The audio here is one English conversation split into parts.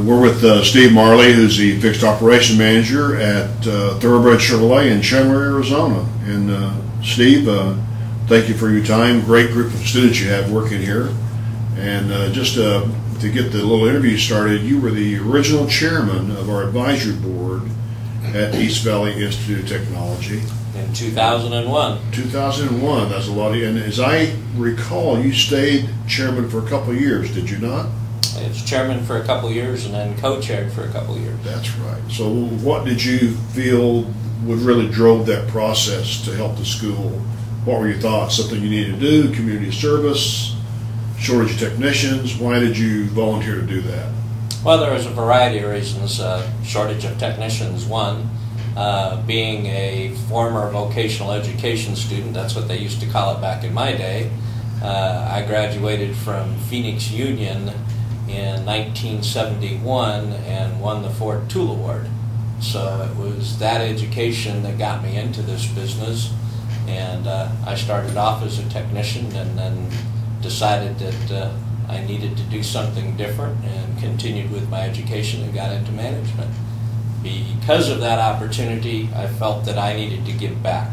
We're with Steve Marley, who's the fixed operation manager at Thorobred Chevrolet in Chandler, Arizona. And Steve, thank you for your time. Great group of students you have working here. And just to get the little interview started, you were the original chairman of our advisory board at East Valley Institute of Technology. In 2001. 2001, that's a lot. And as I recall, you stayed chairman for a couple of years, did you not? I was chairman for a couple of years and then co-chaired for a couple of years. That's right. So what did you feel would really drove that process to help the school? What were your thoughts? Something you needed to do, community service, shortage of technicians? Why did you volunteer to do that? Well, there was a variety of reasons. Shortage of technicians, one. Being a former vocational education student, that's what they used to call it back in my day. I graduated from Phoenix Union in 1971 and won the Ford Tool Award. So it was that education that got me into this business, and I started off as a technician and then decided that I needed to do something different and continued with my education and got into management. Because of that opportunity, I felt that I needed to give back.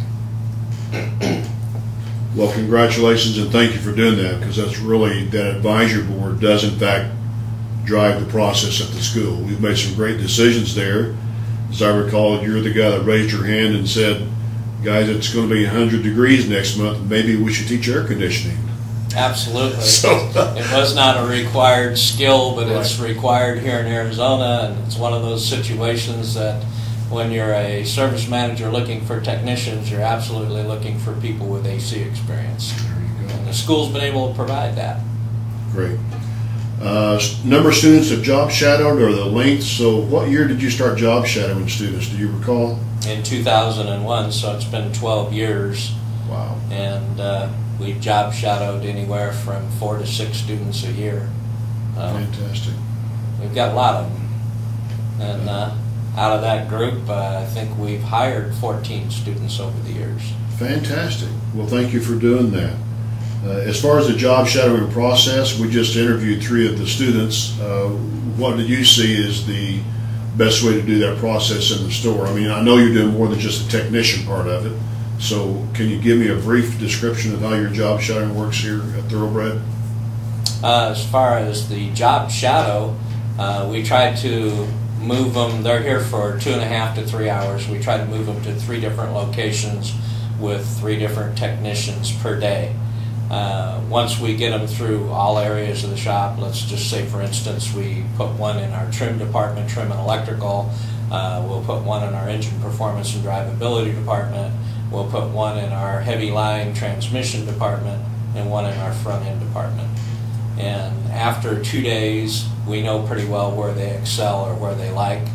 Well, congratulations and thank you for doing that, because that's really, that advisory board does in fact drive the process at the school. We've made some great decisions there. As I recall, you're the guy that raised your hand and said, guys, it's going to be 100 degrees next month, maybe we should teach air conditioning. Absolutely. It was not a required skill, but it's required here in Arizona, and it's one of those situations that when you're a service manager looking for technicians, you're absolutely looking for people with AC experience. There you go. And the school's been able to provide that. Great. Number of students have job shadowed, or the length. So what year did you start job shadowing students? Do you recall? In 2001, so it's been 12 years. Wow. And we've job shadowed anywhere from 4 to 6 students a year. Fantastic. We've got a lot of them. And out of that group, I think we've hired 14 students over the years. Fantastic. Well, thank you for doing that. As far as the job shadowing process, we just interviewed 3 of the students. What did you see as the best way to do that process in the store? I mean, I know you're doing more than just the technician part of it. So can you give me a brief description of how your job shadowing works here at Thorobred? As far as the job shadow, we try to move them. They're here for 2.5 to 3 hours. We try to move them to 3 different locations with 3 different technicians per day. Once we get them through all areas of the shop, let's just say, for instance, we put one in our trim department, trim and electrical. We'll put one in our engine performance and drivability department. We'll put one in our heavy line transmission department and one in our front end department. And after 2 days, we know pretty well where they excel or where they like.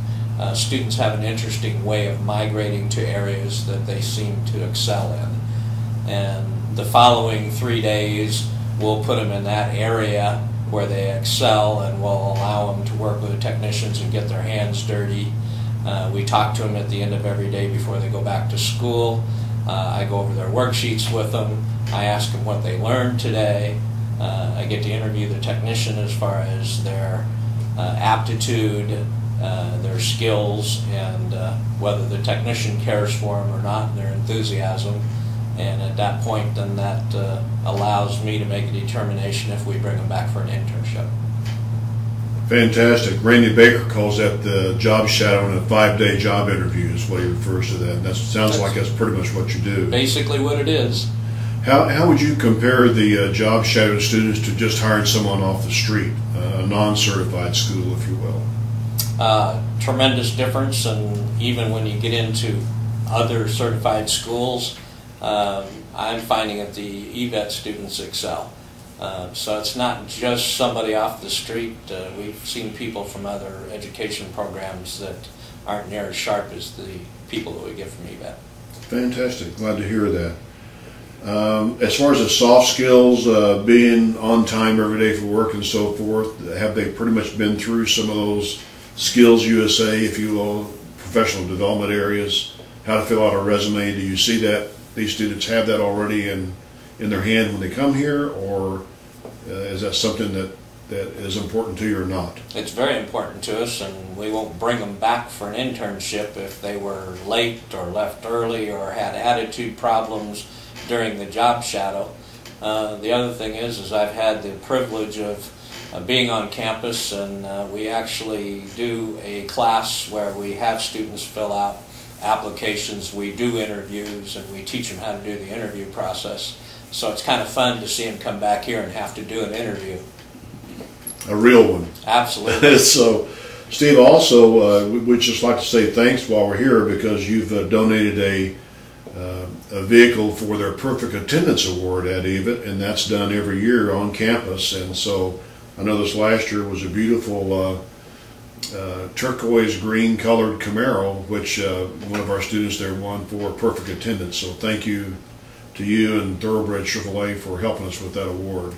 Students have an interesting way of migrating to areas that they seem to excel in. And the following 3 days, we'll put them in that area where they excel, and we'll allow them to work with the technicians and get their hands dirty. We talk to them at the end of every day before they go back to school. I go over their worksheets with them. I ask them what they learned today. I get to interview the technician as far as their aptitude, their skills, and whether the technician cares for them or not, and their enthusiasm. And at that point, then that allows me to make a determination if we bring them back for an internship. Fantastic. Randy Baker calls that the job shadowing a 5-day job interview is what he refers to that. And that sounds like that's pretty much what you do. Basically what it is. How would you compare the job shadowed students to just hiring someone off the street, a non-certified school, if you will? Tremendous difference, and even when you get into other certified schools, I'm finding that the EVET students excel. So it's not just somebody off the street. We've seen people from other education programs that aren't near as sharp as the people that we get from EVET. Fantastic. Glad to hear that. As far as the soft skills, being on time every day for work and so forth, have they pretty much been through some of those Skills USA, if you will, professional development areas, how to fill out a resume? Do you see that these students have that already in their hand when they come here, or is that something that that is important to you or not? It's very important to us, and we won't bring them back for an internship if they were late or left early or had attitude problems during the job shadow. The other thing is I've had the privilege of being on campus, and we actually do a class where we have students fill out applications, we do interviews, and we teach them how to do the interview process. So it's kind of fun to see them come back here and have to do an interview. A real one. Absolutely. So, Steve, also, we'd just like to say thanks while we're here, because you've donated a vehicle for their Perfect Attendance Award at EVIT, and that's done every year on campus. And so I know this last year was a beautiful turquoise green colored Camaro, which one of our students there won for perfect attendance. So thank you to you and Thorobred Chevrolet for helping us with that award.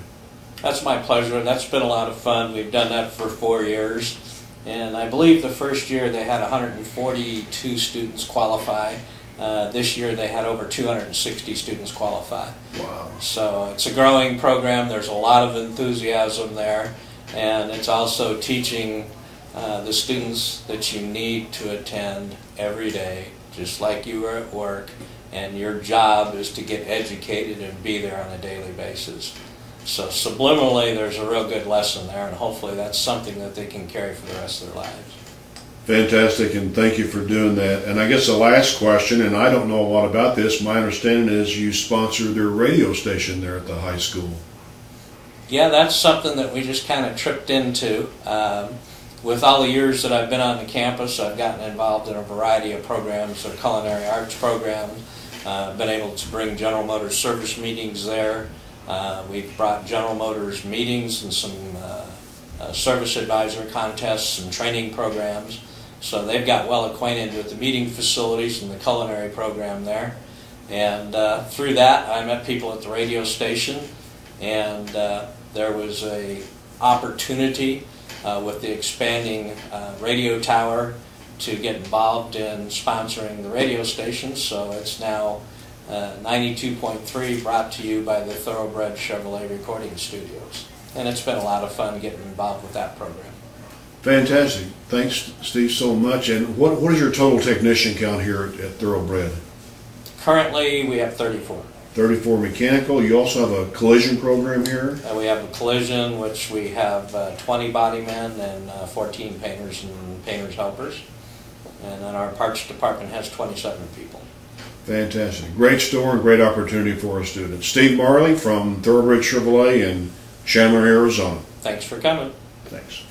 That's my pleasure. That's been a lot of fun. We've done that for 4 years, and I believe the first year they had 142 students qualify. This year they had over 260 students qualify. Wow. So it's a growing program. There's a lot of enthusiasm there, and it's also teaching the students that you need to attend every day, just like you are at work, and your job is to get educated and be there on a daily basis. So subliminally there's a real good lesson there, and hopefully that's something that they can carry for the rest of their lives. Fantastic, and thank you for doing that. And I guess the last question, and I don't know a lot about this, my understanding is you sponsor their radio station there at the high school. Yeah, that's something that we just kind of tripped into. With all the years that I've been on the campus, I've gotten involved in a variety of programs, or culinary arts programs. Been able to bring General Motors service meetings there. We've brought General Motors meetings and some service advisor contests and training programs. So they've got well acquainted with the meeting facilities and the culinary program there. And through that, I met people at the radio station, and there was a opportunity with the expanding radio tower to get involved in sponsoring the radio station. So it's now 92.3, brought to you by the Thorobred Chevrolet Recording Studios. And it's been a lot of fun getting involved with that program. Fantastic. Thanks, Steve, so much. And what is your total technician count here at Thorobred? Currently, we have 34. 34 mechanical. You also have a collision program here? We have a collision, which we have 20 body men and 14 painters and painters helpers. And then our parts department has 27 people. Fantastic. Great store and great opportunity for our students. Steve Marley from Thorobred Chevrolet in Chandler, Arizona. Thanks for coming. Thanks.